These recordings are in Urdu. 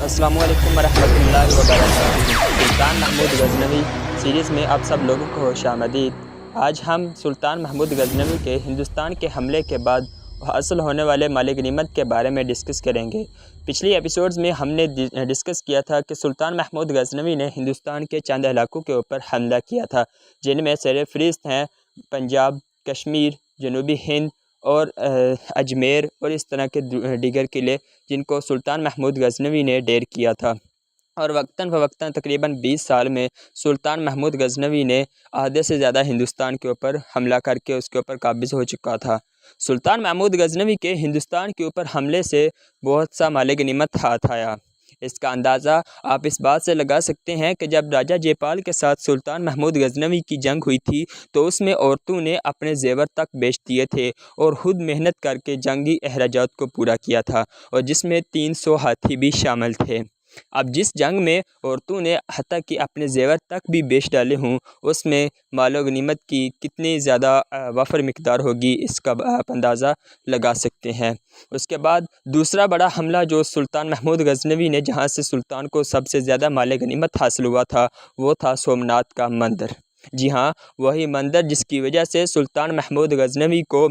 السلام علیکم ورحمۃ اللہ وبرکاتہ۔ سلطان محمود غزنوی سیریز میں آپ سب لوگوں کو خوش آمدید۔ آج ہم سلطان محمود غزنوی کے ہندوستان کے حملے کے بعد حاصل ہونے والے مال غنیمت کے بارے میں ڈسکس کریں گے۔ پچھلی ایپیسوڈز میں ہم نے ڈسکس کیا تھا کہ سلطان محمود غزنوی نے ہندوستان کے چند علاقوں کے اوپر حملہ کیا تھا، جن میں سرفہرست ہیں پنجاب، کشمیر، جنوبی ہند اور اجمیر اور اس طرح کے دیگر قلعے، جن کو سلطان محمود غزنوی نے ڈیر کیا تھا۔ اور وقتاً فوقتاً تقریباً 20 سال میں سلطان محمود غزنوی نے آدھے سے زیادہ ہندوستان کے اوپر حملہ کر کے اس کے اوپر قابض ہو چکا تھا۔ سلطان محمود غزنوی کے ہندوستان کے اوپر حملے سے بہت سا مال غنیمت ہاتھ آیا۔ اس کا اندازہ آپ اس بات سے لگا سکتے ہیں کہ جب راجہ جے پال کے ساتھ سلطان محمود غزنوی کی جنگ ہوئی تھی تو اس میں عورتوں نے اپنے زیور تک بیچ دیے تھے اور خود محنت کر کے جنگی اخراجات کو پورا کیا تھا، اور جس میں 300 ہاتھی بھی شامل تھے۔ اب جس جنگ میں عورتوں نے حتیٰ کہ اپنے زیور تک بھی بیچ ڈالے ہوں، اس میں مال و غنیمت کی کتنی زیادہ وفر مقدار ہوگی، اس کا آپ اندازہ لگا سکتے ہیں۔ اس کے بعد دوسرا بڑا حملہ جو سلطان محمود غزنوی نے جہاں سے سلطان کو سب سے زیادہ مال غنیمت حاصل ہوا تھا، وہ تھا سومناتھ کا مندر۔ جی ہاں، وہی مندر جس کی وجہ سے سلطان محمود غزنوی کو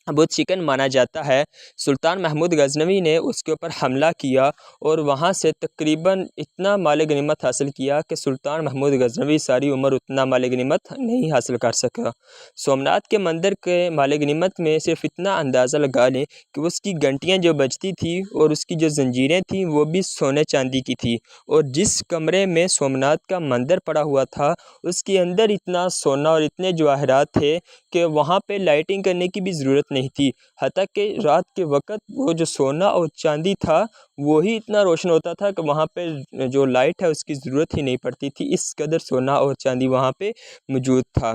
بت شکن مانا جاتا ہے۔ سلطان محمود غزنوی نے اس کے اوپر حملہ کیا اور وہاں سے تقریباً اتنا مال غنیمت حاصل کیا کہ سلطان محمود غزنوی ساری عمر اتنا مال غنیمت نہیں حاصل کر سکا۔ سومناتھ کے مندر کے مال غنیمت میں صرف اتنا اندازہ لگا لیں کہ اس کی گھنٹیاں جو بجتی تھیں اور اس کی جو زنجیریں تھیں وہ بھی سونے چاندی کی تھی، اور جس کمرے میں سومناتھ کا مندر پڑا ہوا تھا اس کے اندر اتنا سونا اور اتنے جواہرات تھے کہ وہاں پہ لائٹنگ کرنے کی بھی ضرورت نہیں تھی، حتیٰ کہ رات کے وقت وہ جو سونا اور چاندی تھا وہی اتنا روشن ہوتا تھا کہ وہاں پہ جو لائٹ ہے اس کی ضرورت ہی نہیں پڑتی تھی، اس قدر سونا اور چاندی وہاں پہ موجود تھا۔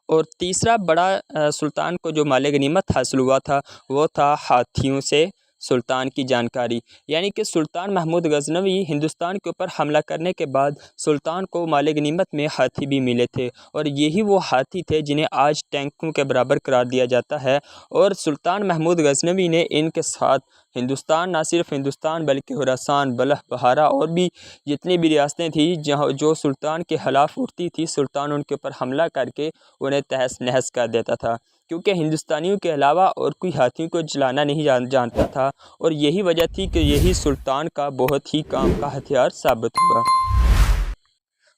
اور تیسرا بڑا سلطان کو جو مال غنیمت حاصل ہوا تھا وہ تھا ہاتھیوں سے سلطان کی جانکاری، یعنی کہ سلطان محمود غزنوی ہندوستان کے اوپر حملہ کرنے کے بعد سلطان کو مال غنیمت میں ہاتھی بھی ملے تھے، اور یہی وہ ہاتھی تھے جنہیں آج ٹینکوں کے برابر قرار دیا جاتا ہے۔ اور سلطان محمود غزنوی نے ان کے ساتھ ہندوستان، نہ صرف ہندوستان بلکہ خراسان، بلخ، بہارا اور بھی جتنی بھی ریاستیں تھیں جو سلطان کے خلاف اٹھتی تھی، سلطان ان کے اوپر حملہ کر کے انہیں تہس نہس کر دیتا تھا، کیونکہ ہندوستانیوں کے علاوہ اور کوئی ہاتھیوں کو چلانا نہیں جانتا تھا، اور یہی وجہ تھی کہ یہی سلطان کا بہت ہی کام کا ہتھیار ثابت ہوا۔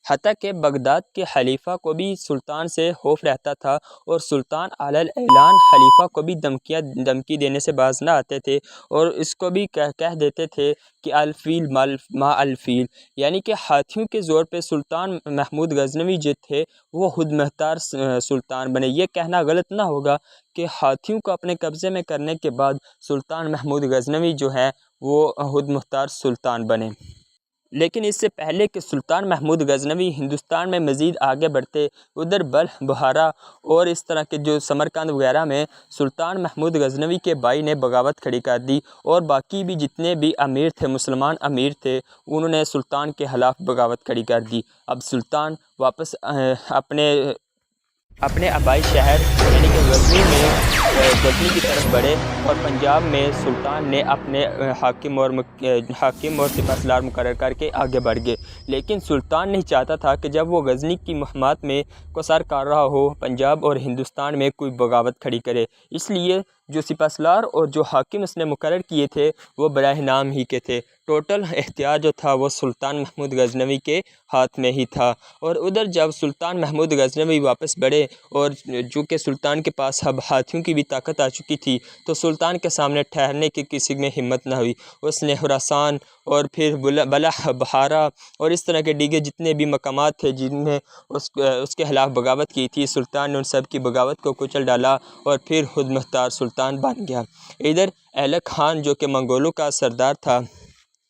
حتیٰ کہ بغداد کے خلیفہ کو بھی سلطان سے خوف رہتا تھا، اور سلطان علی الاعلان خلیفہ کو بھی دھمکی دینے سے باز نہ آتے تھے، اور اس کو بھی کہہ دیتے تھے کہ الفیل ما الفیل، یعنی کہ ہاتھیوں کے زور پہ سلطان محمود غزنوی جو تھے وہ خود مختار سلطان بنے۔ یہ کہنا غلط نہ ہوگا کہ ہاتھیوں کو اپنے قبضے میں کرنے کے بعد سلطان محمود غزنوی جو ہے وہ خود مختار سلطان بنے۔ لیکن اس سے پہلے کہ سلطان محمود غزنوی ہندوستان میں مزید آگے بڑھتے، ادھر بلخ، بہارا اور اس طرح کے جو سمرقند وغیرہ میں سلطان محمود غزنوی کے بھائی نے بغاوت کھڑی کر دی، اور باقی بھی جتنے بھی امیر تھے، مسلمان امیر تھے، انہوں نے سلطان کے خلاف بغاوت کھڑی کر دی۔ اب سلطان واپس اپنے آبائی شہر یعنی کہ غزنی کی طرف بڑھے، اور پنجاب میں سلطان نے اپنے حاکم اور سپاسالار مقرر کر کے آگے بڑھ گئے۔ لیکن سلطان نہیں چاہتا تھا کہ جب وہ غزنی کی مہمات میں کو سر کر رہا ہو، پنجاب اور ہندوستان میں کوئی بغاوت کھڑی کرے، اس لیے جو سپاسالار اور جو حاکم اس نے مقرر کیے تھے وہ براہ نام ہی کے تھے۔ ٹوٹل اختیار جو تھا وہ سلطان محمود غزنوی کے ہاتھ میں ہی تھا۔ اور ادھر جب سلطان محمود غزنوی واپس بڑھے، اور چونکہ سلطان کے پاس اب ہاتھیوں کی بھی طاقت آ چکی تھی، تو سلطان کے سامنے ٹھہرنے کی کسی میں ہمت نہ ہوئی۔ اس نے خراسان اور پھر بلخ، بہارا اور اس طرح کے دیگر جتنے بھی مقامات تھے جن میں اس کے خلاف بغاوت کی تھی، سلطان نے ان سب کی بغاوت کو کچل ڈالا اور پھر خود مختار سلطان بن گیا۔ ادھر ایلک خان جو کہ منگولوں کا سردار تھا،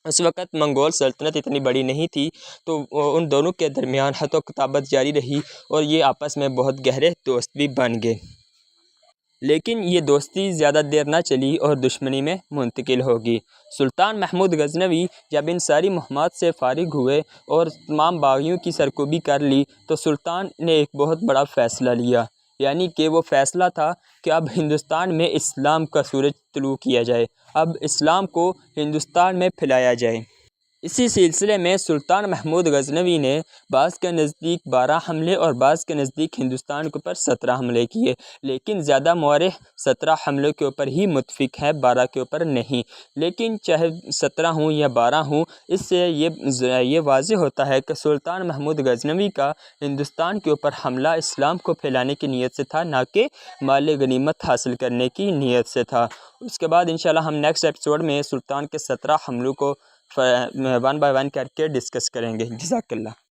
اس وقت منگول سلطنت اتنی بڑی نہیں تھی، تو ان دونوں کے درمیان خط و کتابت جاری رہی، اور یہ آپس میں بہت گہرے دوست بھی بن گئے۔ لیکن یہ دوستی زیادہ دیر نہ چلی اور دشمنی میں منتقل ہوگی۔ سلطان محمود غزنوی جب ان ساری مہمات سے فارغ ہوئے اور تمام باغیوں کی سرکوبی کر لی، تو سلطان نے ایک بہت بڑا فیصلہ لیا، یعنی کہ وہ فیصلہ تھا کہ اب ہندوستان میں اسلام کا سورج طلوع کیا جائے، اب اسلام کو ہندوستان میں پھیلایا جائے۔ اسی سلسلے میں سلطان محمود غزنوی نے بعض کے نزدیک 12 حملے اور بعض کے نزدیک ہندوستان کے اوپر 17 حملے کیے، لیکن زیادہ مورخ 17 حملوں کے اوپر ہی متفق ہے، 12 کے اوپر نہیں۔ لیکن چاہے 17 ہوں یا 12 ہوں، اس سے یہ واضح ہوتا ہے کہ سلطان محمود غزنوی کا ہندوستان کے اوپر حملہ اسلام کو پھیلانے کی نیت سے تھا، نہ کہ مال غنیمت حاصل کرنے کی نیت سے تھا۔ اس کے بعد انشاءاللہ ہم نیکسٹ ایپیسوڈ میں سلطان کے 17 حملوں کو 1 بائی 1 کر کے ڈسکس کریں گے۔ جزاک اللہ۔